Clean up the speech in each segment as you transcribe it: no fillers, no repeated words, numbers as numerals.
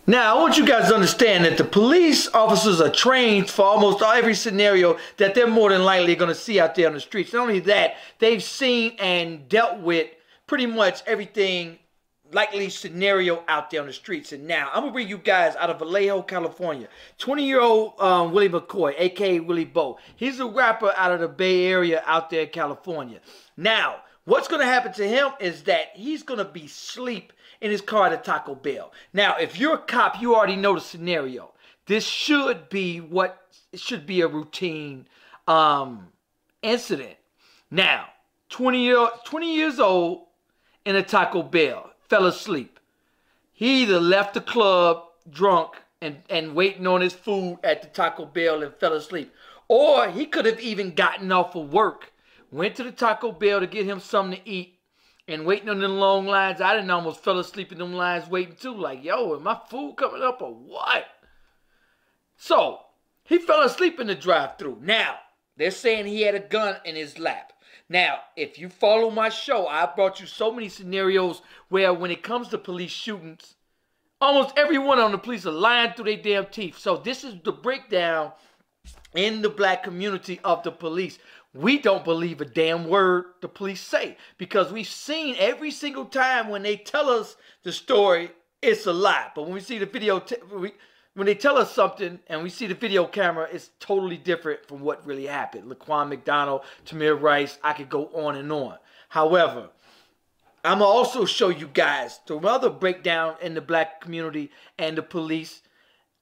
Now, I want you guys to understand that the police officers are trained for almost every scenario that they're more than likely going to see out there on the streets. Not only that, they've seen and dealt with pretty much everything likely scenario out there on the streets. And now, I'm going to bring you guys out of Vallejo, California. 20-year-old Willie McCoy, a.k.a. Willie Bo. He's a rapper out of the Bay Area out there in California. Now, what's going to happen to him is that he's going to be asleep in his car at a Taco Bell. Now, if you're a cop, you already know the scenario. This should be a routine incident. Now, 20 years old in a Taco Bell, fell asleep. He either left the club drunk and waiting on his food at the Taco Bell and fell asleep, or he could have even gotten off of work, went to the Taco Bell to get him something to eat, and waiting on them long lines. I done almost fell asleep in them lines waiting too. Like, yo, is my food coming up or what? So, he fell asleep in the drive-thru. Now, they're saying he had a gun in his lap. Now, if you follow my show, I brought you so many scenarios where when it comes to police shootings, almost everyone on the police are lying through their damn teeth. So this is the breakdown in the black community of the police. We don't believe a damn word the police say because we've seen every single time when they tell us the story, it's a lie. But when we see the video, when they tell us something and we see the video camera, it's totally different from what really happened. Laquan McDonald, Tamir Rice, I could go on and on. However, I'm going to also show you guys the other breakdown in the black community and the police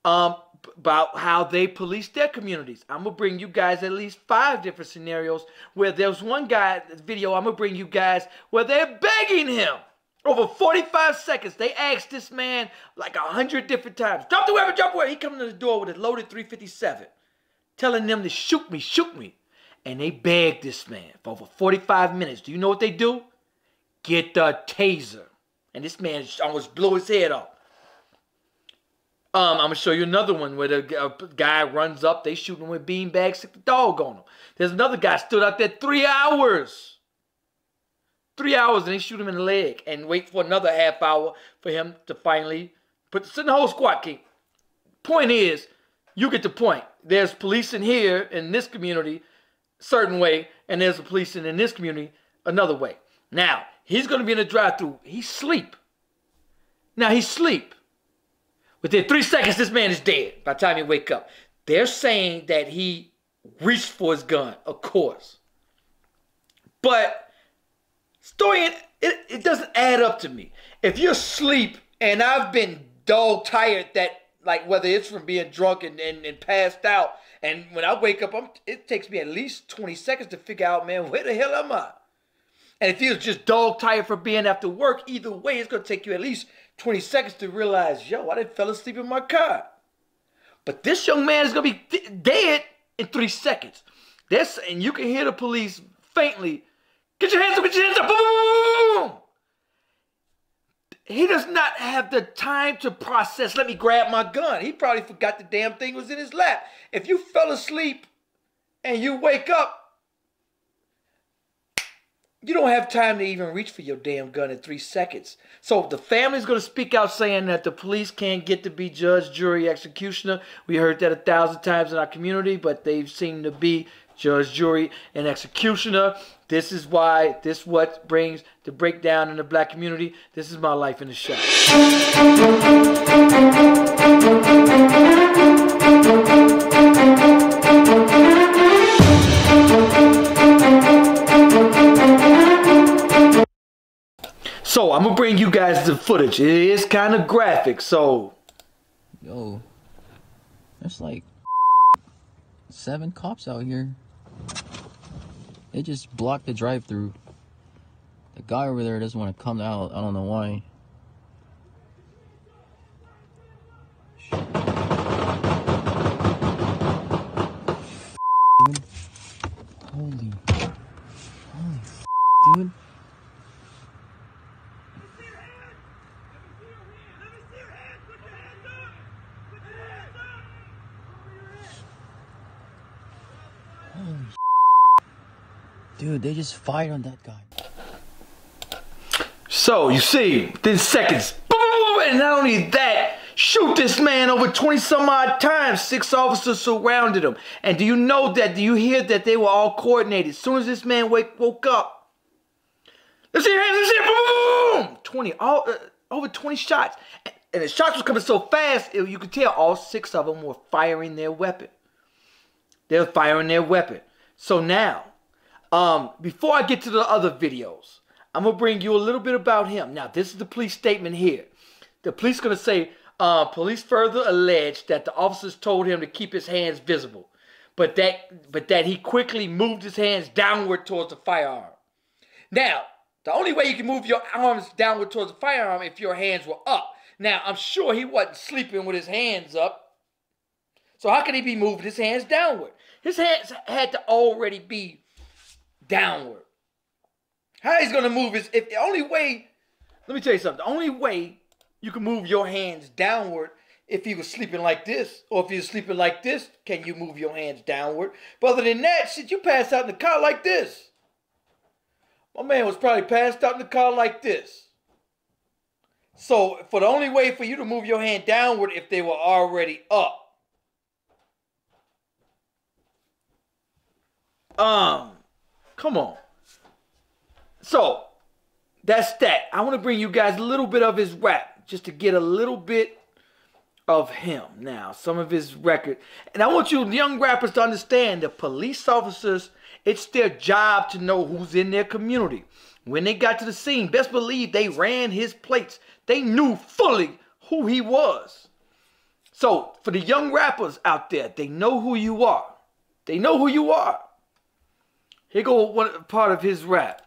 about how they police their communities. I'm going to bring you guys at least 5 different scenarios where there's one guy, video I'm going to bring you guys, where they're begging him. Over 45 seconds, they asked this man like 100 different times, drop the weapon, drop the weapon. He coming to the door with a loaded .357, telling them to shoot me, shoot me. And they begged this man for over 45 minutes. Do you know what they do? Get the taser. And this man almost blew his head off. I'm going to show you another one where the guy runs up. They shoot him with beanbags, stick the dog on him. There's another guy stood out there 3 hours. 3 hours and they shoot him in the leg and wait for another half hour for him to finally send the whole squad king. Point is, you get the point. There's policing here in this community a certain way, and there's a policing in this community another way. Now, he's going to be in the drive-thru. He's asleep. Now, he's asleep. Within 3 seconds, this man is dead by the time he wake up. They're saying that he reached for his gun, of course. But story, it doesn't add up to me. If you're asleep and I've been dog tired, that like whether it's from being drunk and passed out, and when I wake up, it takes me at least 20 seconds to figure out, man, where the hell am I? And if you're just dog tired for being after work, either way, it's going to take you at least 20 seconds to realize, yo, I done fell asleep in my car. But this young man is going to be dead in 3 seconds. And you can hear the police faintly, get your hands up, get your hands up, boom, boom, boom, boom. He does not have the time to process, let me grab my gun. He probably forgot the damn thing was in his lap. If you fell asleep and you wake up, you don't have time to even reach for your damn gun in 3 seconds. So the family's going to speak out saying that the police can't get to be judge, jury, executioner. We heard that 1,000 times in our community, but they seem to be judge, jury, and executioner. This is why, this what brings the breakdown in the black community. This is my life in the shop. So I'm gonna bring you guys the footage. It is kind of graphic, so. Yo, there's like 7 cops out here. They just blocked the drive-thru. The guy over there doesn't want to come out. I don't know why. Dude. Holy dude. Dude, they just fired on that guy. So, you see, within seconds, boom, and not only that, shoot this man over 20 some odd times. 6 officers surrounded him. And do you know that, do you hear that they were all coordinated? As soon as this man woke up, let's see your hands, let's see it, boom! 20, over 20 shots. And the shots was coming so fast, you could tell all 6 of them were firing their weapon. They were firing their weapon. So now, before I get to the other videos, I'm going to bring you a little bit about him. Now, this is the police statement here. The police are going to say, police further allege that the officers told him to keep his hands visible, but that he quickly moved his hands downward towards the firearm. Now, the only way you can move your arms downward towards the firearm if your hands were up. Now, I'm sure he wasn't sleeping with his hands up. So how could he be moving his hands downward? His hands had to already be downward. How he's going to move his... If the only way... Let me tell you something. The only way you can move your hands downward if he was sleeping like this, or if he was sleeping like this, can you move your hands downward? But other than that, shit, you pass out in the car like this. My man was probably passed out in the car like this. So, for the only way for you to move your hand downward if they were already up. Come on. So, that's that. I want to bring you guys a little bit of his rap, just to get a little bit of him. Now, some of his record. And I want you young rappers to understand that police officers, it's their job to know who's in their community. When they got to the scene, best believe they ran his plates. They knew fully who he was. So, for the young rappers out there, they know who you are. They know who you are. Here go one part of his rap.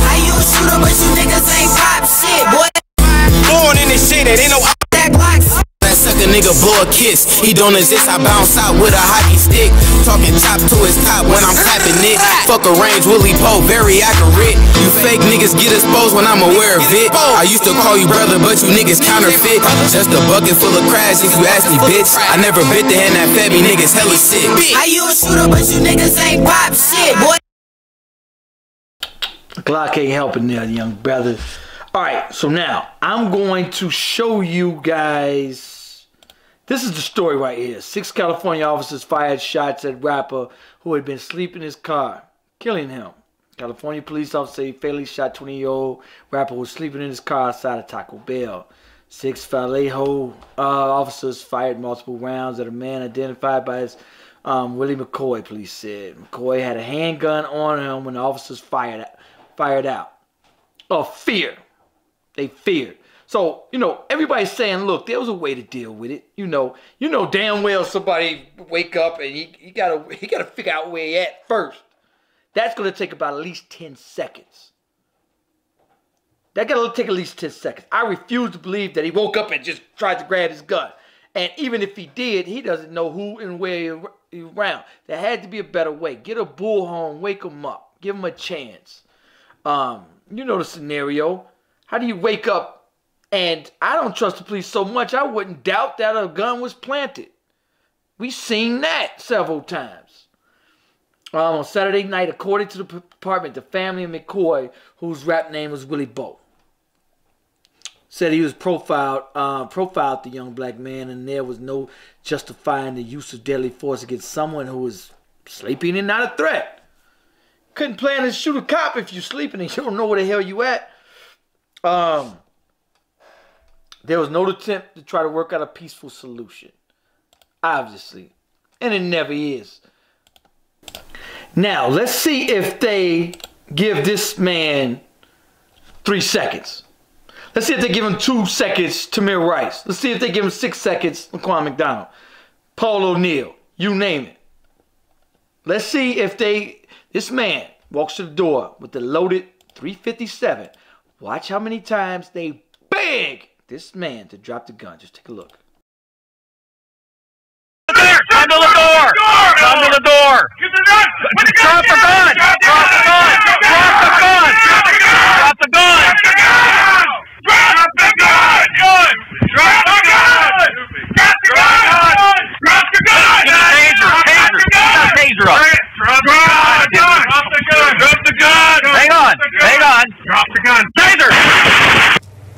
I use shooter, but you niggas ain't pop shit, boy. Born in this shit, it ain't no that blocks. That sucker nigga blow a kiss. He don't exist, I bounce out with a hockey stick. Talking chop to his top when I'm clapping it. Fuck a range, Willie McCoy, very accurate. You fake niggas get exposed when I'm aware of it. I used to call you brother, but you niggas counterfeit. Just a bucket full of crash if you ask me, bitch. I never bit the hand that fed me, niggas hella sick. I use shooter, but you niggas ain't pop shit, boy. Glock ain't helping there, young brother. Alright, so now I'm going to show you guys. This is the story right here. 6 California officers fired shots at rapper who had been asleep in his car, killing him. California police officer say he fatally shot 20-year-old rapper who was sleeping in his car outside of Taco Bell. 6 Vallejo officers fired multiple rounds at a man identified by his Willie McCoy, police said. McCoy had a handgun on him when the officers fired out. Of fear. They feared. So, you know, everybody's saying, look, there was a way to deal with it. You know damn well somebody wake up and he gotta figure out where he at first. That's gonna take about at least 10 seconds. That gotta take at least 10 seconds. I refuse to believe that he woke up and just tried to grab his gun. And even if he did, he doesn't know who and where he's around. There had to be a better way. Get a bullhorn, wake him up, give him a chance. You know the scenario. How do you wake up? And I don't trust the police so much, I wouldn't doubt that a gun was planted. We've seen that several times. On Saturday night, according to the department, the family of McCoy, whose rap name was Willie Bo, said he was profiled the young black man, and there was no justifying the use of deadly force against someone who was sleeping and not a threat. Couldn't plan to shoot a cop if you're sleeping and you don't know where the hell you at. There was no attempt to try to work out a peaceful solution. Obviously. And it never is. Now, let's see if they give this man 3 seconds. Let's see if they give him 2 seconds, Tamir Rice. Let's see if they give him 6 seconds, Laquan McDonald. Paul O'Neal. You name it. Let's see if this man walks to the door with the loaded .357. Watch how many times they beg this man to drop the gun. Just take a look. Come to the door! Come to the door! Drop the gun! Drop the gun! Drop the gun! Drop the gun!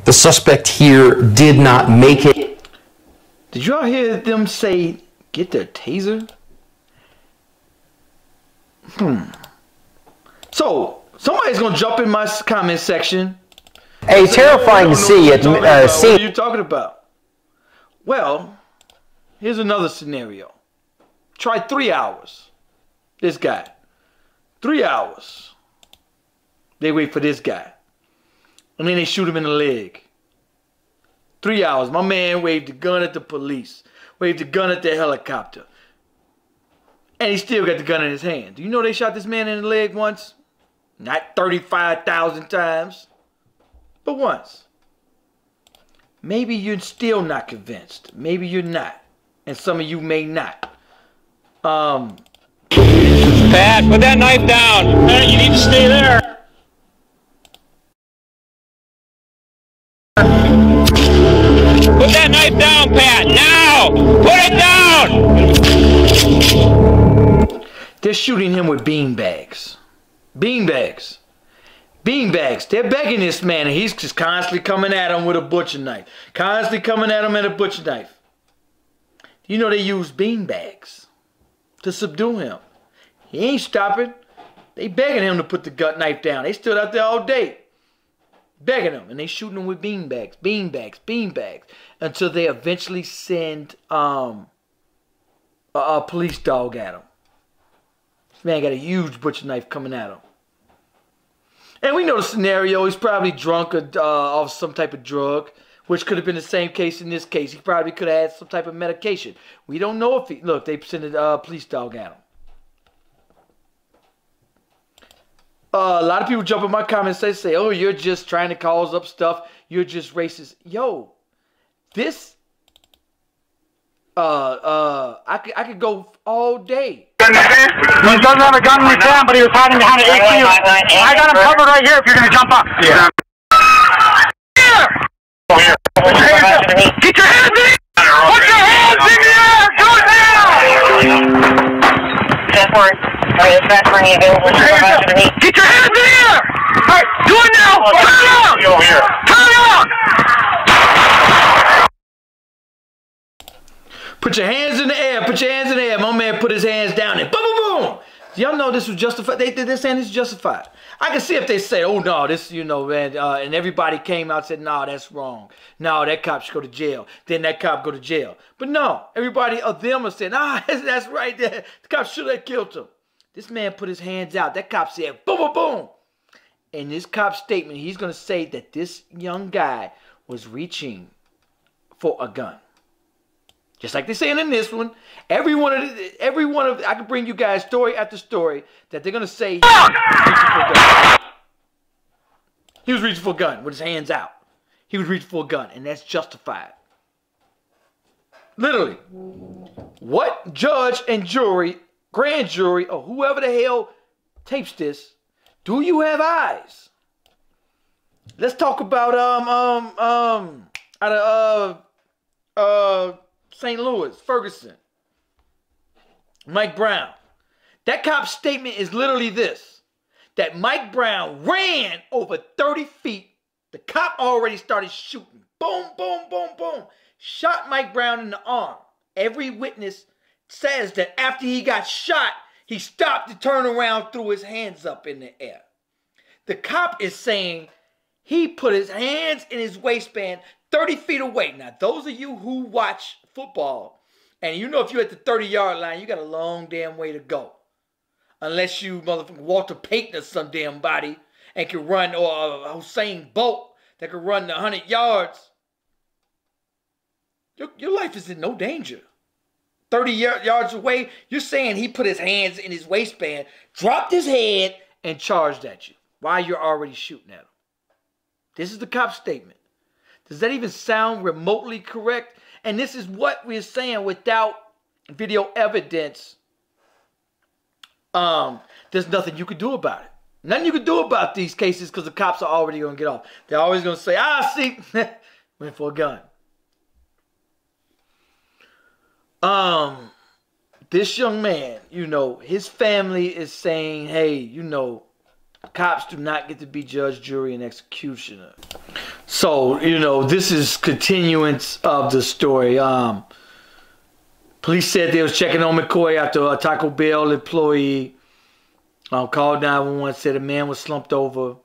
The suspect here did not make it. Did y'all hear them say, get their taser? So, somebody's going to jump in my comment section. A terrifying scene. What are you talking about? Well, here's another scenario. Try 3 hours. This guy. 3 hours. They wait for this guy. And then they shoot him in the leg. 3 hours. My man waved the gun at the police. Waved the gun at the helicopter. And he still got the gun in his hand. Do you know they shot this man in the leg once? Not 35,000 times. But once. Maybe you're still not convinced. Maybe you're not. And some of you may not. Pat, put that knife down. Pat, you need to stay there. Put that knife down, Pat, now! Put it down! They're shooting him with beanbags. Beanbags. Beanbags. They're begging this man, and he's just constantly coming at him with a butcher knife. Constantly coming at him with a butcher knife. You know they use beanbags to subdue him. He ain't stopping. They begging him to put the gut knife down. They stood out there all day. Begging him, and they shooting him with beanbags, beanbags, beanbags, until they eventually send a police dog at him. This man got a huge butcher knife coming at him. And we know the scenario. He's probably drunk or off some type of drug, which could have been the same case in this case. He probably could have had some type of medication. We don't know if he... Look, they sent a police dog at him. A lot of people jump in my comments and say, oh, you're just trying to cause up stuff. You're just racist. Yo, this... I could go all day. He doesn't have a gun in his hand, but he was hiding behind an AQ. I got him covered right here if you're going to jump up. Yeah. Get your hands in the air! Put your hands in the air! Do it now! Get your hands in the air! All right, do it now! Turn around! Turn around! Put your hands in the air. Put your hands in the air. My man put his hands down and boom, boom, boom. Y'all know this was justified. They're saying this is justified. I can see if they say, oh, no, this, you know, man, and everybody came out and said, no, that's wrong. No, that cop should go to jail. Then that cop go to jail. But no, everybody of them are saying, ah, that's right there. The cop should have killed him. This man put his hands out. That cop said, boom, boom, boom. In this cop's statement, he's going to say that this young guy was reaching for a gun. Just like they're saying in this one, every one of I can bring you guys story after story that they're gonna say he was reaching for a gun with his hands out. He was reaching for a gun, and that's justified. Literally, what judge and jury, grand jury, or whoever the hell tapes this, do you have eyes? Let's talk about out of St. Louis, Ferguson, Mike Brown. That cop's statement is literally this, that Mike Brown ran over 30 feet. The cop already started shooting. Boom, boom, boom, boom. Shot Mike Brown in the arm. Every witness says that after he got shot, he stopped to turn around, threw his hands up in the air. The cop is saying he put his hands in his waistband 30 feet away. Now, those of you who watch football, and you know if you're at the 30-yard line, you got a long damn way to go. Unless you motherfucking Walter Payton or some damn body and can run, or Usain Bolt that can run the 100 yards. Your life is in no danger. 30 yards away, you're saying he put his hands in his waistband, dropped his head, and charged at you while you're already shooting at him. This is the cop's statement. Does that even sound remotely correct? And this is what we're saying without video evidence. There's nothing you could do about it. Nothing you could do about these cases because the cops are already going to get off. They're always going to say, see, went for a gun. This young man, you know, his family is saying, hey, you know, cops do not get to be judge, jury, and executioner. So, you know, this is continuance of the story. Police said they was checking on McCoy after a Taco Bell employee called 911, said a man was slumped over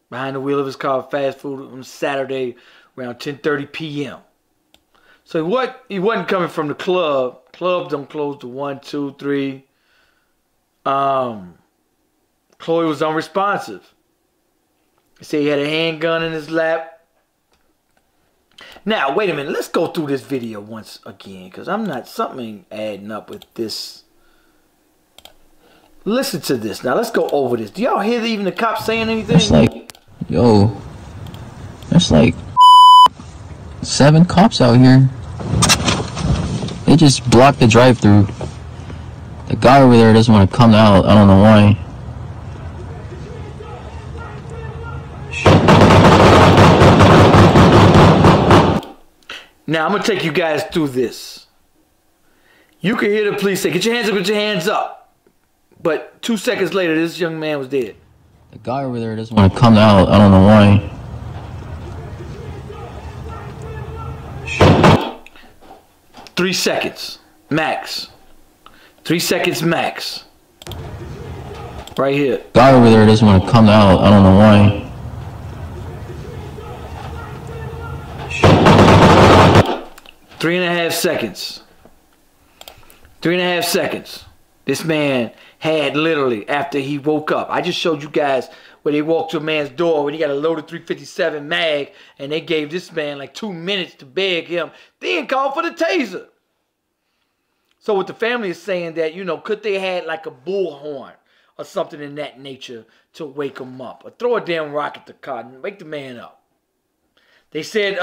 behind the wheel of his car at fast food on Saturday around 10:30 p.m. So he wasn't coming from the club. Clubs don't close to 1, 2, 3. Chloe was unresponsive. He said he had a handgun in his lap. Now, wait a minute. Let's go through this video once again, because something adding up with this. Listen to this. Now, let's go over this. Do y'all hear even the cops saying anything? It's like, yo, there's like 7 cops out here. They just blocked the drive-through. The guy over there doesn't want to come out. I don't know why. Now, I'm going to take you guys through this. You can hear the police say, get your hands up, get your hands up. But 2 seconds later, this young man was dead. The guy over there doesn't want to come out. I don't know why. 3 seconds, max. 3 seconds, max. Right here. Guy over there doesn't want to come out. I don't know why. 3.5 seconds. 3.5 seconds. This man had literally, after he woke up, I just showed you guys where they walked to a man's door when he got a loaded .357 mag, and they gave this man like 2 minutes to beg him, then call for the taser. So what the family is saying that, you know, could they had like a bullhorn or something in that nature to wake him up, or throw a damn rock at the car and wake the man up. They said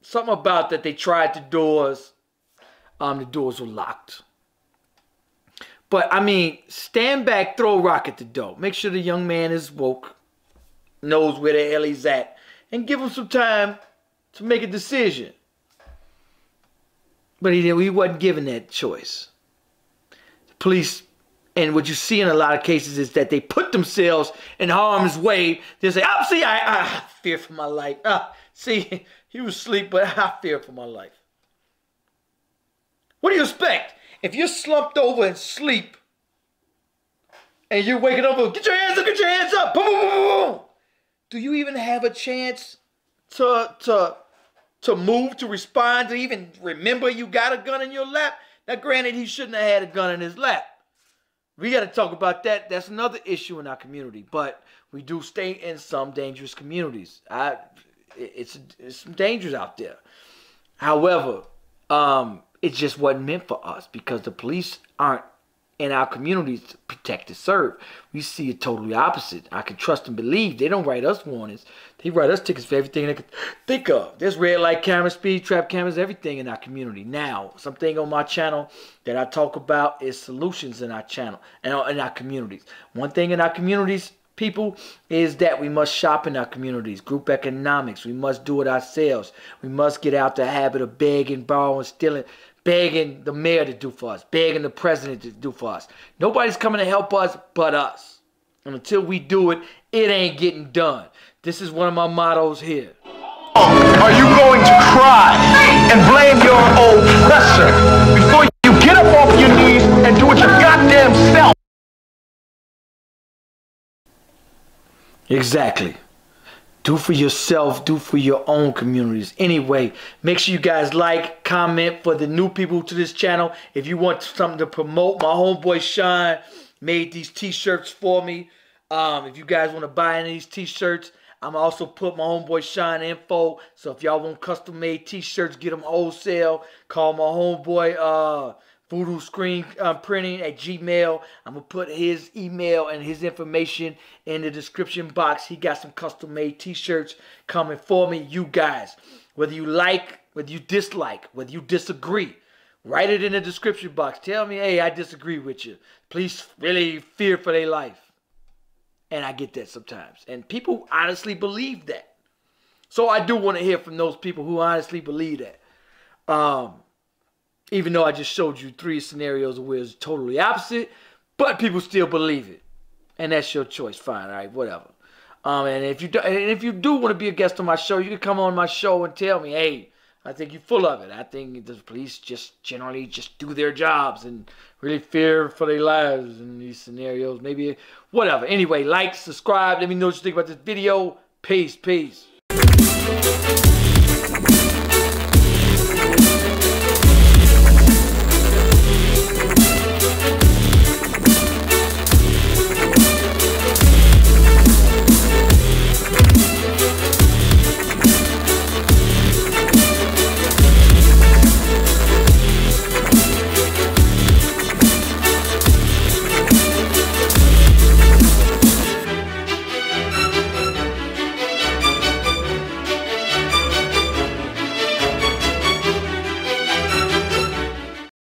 something about that they tried the doors. The doors were locked. But, I mean, stand back, throw a rock at the door. Make sure the young man is woke, knows where the hell he's at, and give him some time to make a decision. But he wasn't given that choice. The police, and what you see in a lot of cases is that they put themselves in harm's way. They say, oh, see, I fear for my life. See, he was asleep, but I fear for my life. What do you expect? If you're slumped over and sleep, and you're waking up, get your hands up, get your hands up, boom, boom, boom, boom. Do you even have a chance to move, to respond, to even remember you got a gun in your lap? Now, granted, he shouldn't have had a gun in his lap. We got to talk about that. That's another issue in our community. But we do stay in some dangerous communities. It's some dangers out there. However, it just wasn't meant for us because the police aren't in our communities to protect and serve. We see it totally opposite. I can trust and believe. They don't write us warnings. They write us tickets for everything they can think of. There's red light cameras, speed trap cameras, everything in our community. Now, something on my channel that I talk about is solutions in our channel and in our communities. One thing in our communities, people, is that we must shop in our communities. Group economics. We must do it ourselves. We must get out the habit of begging, borrowing, stealing, begging the mayor to do for us, begging the president to do for us. Nobody's coming to help us but us. And until we do it, it ain't getting done. This is one of my mottos here. Are you going to cry and blame your oppressor before you get up off your knees and do it your goddamn self? Exactly. Do for yourself, do for your own communities. Anyway, make sure you guys like, comment for the new people to this channel. If you want something to promote, my homeboy Sean made these t-shirts for me. If you guys want to buy any of these t-shirts, I'm also put my homeboy Sean info. So if y'all want custom made t-shirts, get them wholesale. Call my homeboy Voodoo Screen Printing at Gmail. I'm going to put his email and his information in the description box. He got some custom made t-shirts coming for me. You guys, whether you like, whether you dislike, whether you disagree, write it in the description box. Tell me, hey, I disagree with you. Please really fear for their life. And I get that sometimes. And people honestly believe that. So I do want to hear from those people who honestly believe that. Even though I just showed you 3 scenarios where it's totally opposite, but people still believe it. And that's your choice. Fine, all right, whatever. And if you do want to be a guest on my show, you can come on my show and tell me, hey, I think you're full of it. I think the police just generally just do their jobs and really fear for their lives in these scenarios. Maybe whatever. Anyway, like, subscribe. Let me know what you think about this video. Peace, peace.